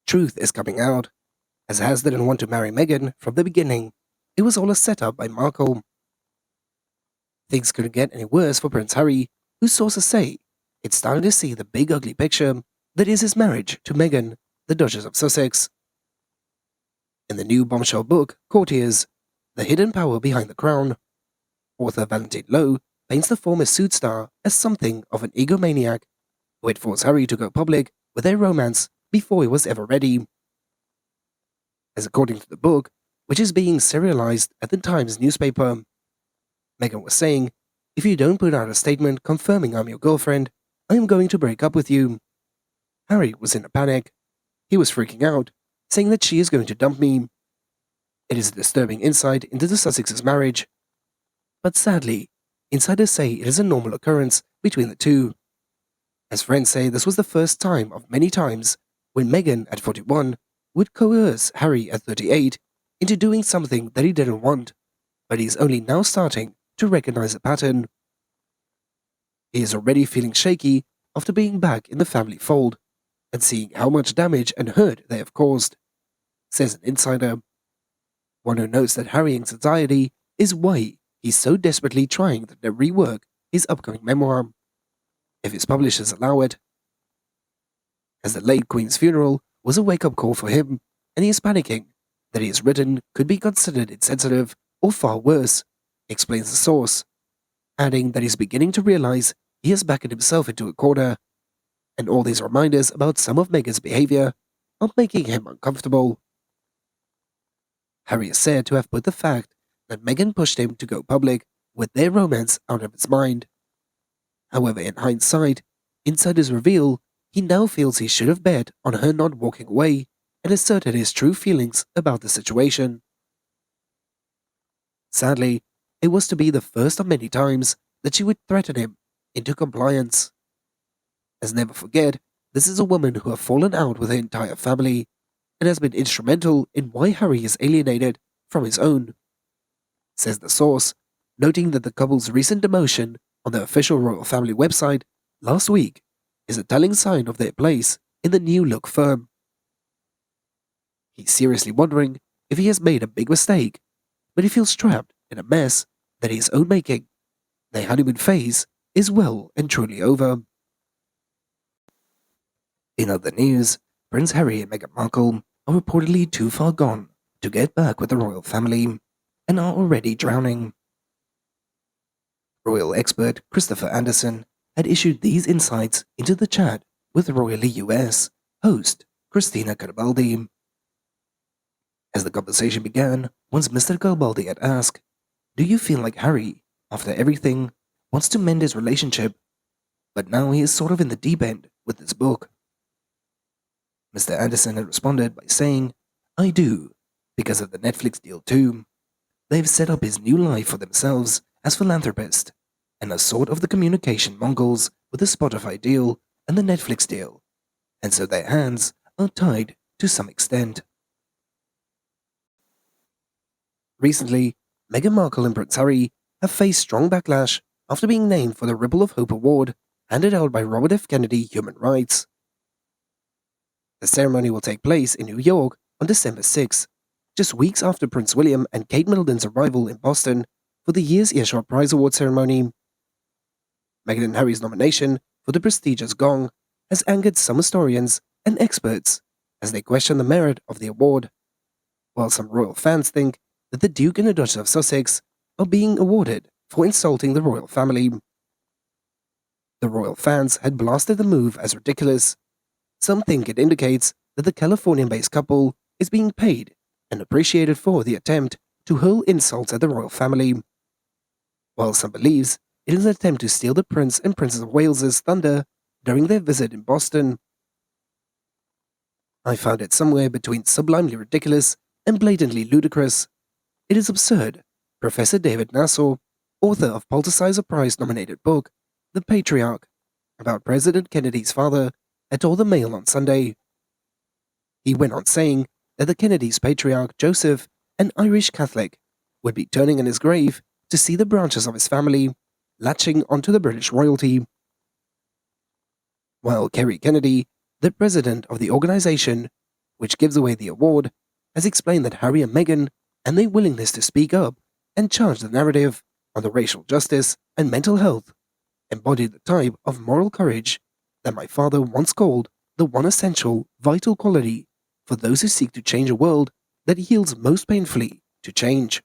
Truth is coming out, as Has didn't want to marry Meghan from the beginning. It was all a setup by Markle. Things couldn't get any worse for Prince Harry, whose sources say it's starting to see the big ugly picture that is his marriage to Meghan, the Duchess of Sussex. In the new bombshell book, Courtiers, The Hidden Power Behind the Crown, author Valentine Low paints the former Suit star as something of an egomaniac who had forced Harry to go public with their romance before he was ever ready. As according to the book, which is being serialized at the Times newspaper, Meghan was saying, "If you don't put out a statement confirming I'm your girlfriend, I am going to break up with you." Harry was in a panic. He was freaking out, saying that she is going to dump me. It is a disturbing insight into the Sussexes' marriage. But sadly, insiders say it is a normal occurrence between the two. As friends say, this was the first time of many times when Meghan at 41 would coerce Harry at 38 into doing something that he didn't want, but he is only now starting to recognize a pattern. He is already feeling shaky after being back in the family fold and seeing how much damage and hurt they have caused, says an insider. One who notes that Harry's anxiety is why he's so desperately trying to rework his upcoming memoir, if his publishers allow it. As the late Queen's funeral was a wake-up call for him, and he is panicking that he has written could be considered insensitive or far worse, explains the source, adding that he's beginning to realize he has backed himself into a corner, and all these reminders about some of Meghan's behavior are making him uncomfortable. Harry is said to have put the fact that Meghan pushed him to go public with their romance out of his mind. However, in hindsight, insiders reveal he now feels he should have bet on her not walking away and asserted his true feelings about the situation. Sadly, it was to be the first of many times that she would threaten him into compliance. As never forget, this is a woman who has fallen out with her entire family and has been instrumental in why Harry is alienated from his own, says the source, noting that the couple's recent demotion on the official royal family website last week is a telling sign of their place in the new look firm. He's seriously wondering if he has made a big mistake, but he feels trapped in a mess that is his own making. Their honeymoon phase is well and truly over. In other news, Prince Harry and Meghan Markle are reportedly too far gone to get back with the royal family and are already drowning. Royal expert Christopher Anderson had issued these insights into the chat with Royally US host Christina Garibaldi. As the conversation began, once Mr. Garibaldi had asked, "Do you feel like Harry, after everything, wants to mend his relationship, but now he is sort of in the deep end with this book?" Mr. Anderson had responded by saying, "I do, because of the Netflix deal too. They've set up his new life for themselves as philanthropists, and are sort of the communication mongols with the Spotify deal and the Netflix deal, and so their hands are tied to some extent." Recently, Meghan Markle and Prince Harry have faced strong backlash after being named for the Ripple of Hope Award handed out by Robert F. Kennedy Human Rights. The ceremony will take place in New York on December 6, just weeks after Prince William and Kate Middleton's arrival in Boston for the year's Earshot Prize Award ceremony. Meghan and Harry's nomination for the prestigious gong has angered some historians and experts as they question the merit of the award, while some royal fans think that the Duke and the Duchess of Sussex are being awarded for insulting the royal family. The royal fans had blasted the move as ridiculous. Some think it indicates that the Californian-based couple is being paid and appreciated for the attempt to hurl insults at the royal family, while some believes it is an attempt to steal the Prince and Princess of Wales's thunder during their visit in Boston. I found it somewhere between sublimely ridiculous and blatantly ludicrous. It is absurd, Professor David Nassau, author of Pulitzer Prize-nominated book, The Patriarch, about President Kennedy's father, had told the Mail on Sunday. He went on saying that the Kennedys' patriarch Joseph, an Irish Catholic, would be turning in his grave to see the branches of his family latching onto the British royalty. While Kerry Kennedy, the president of the organization, which gives away the award, has explained that Harry and Meghan and their willingness to speak up and challenge the narrative on the racial justice and mental health embodied the type of moral courage that my father once called the one essential, vital quality for those who seek to change a world that yields most painfully to change.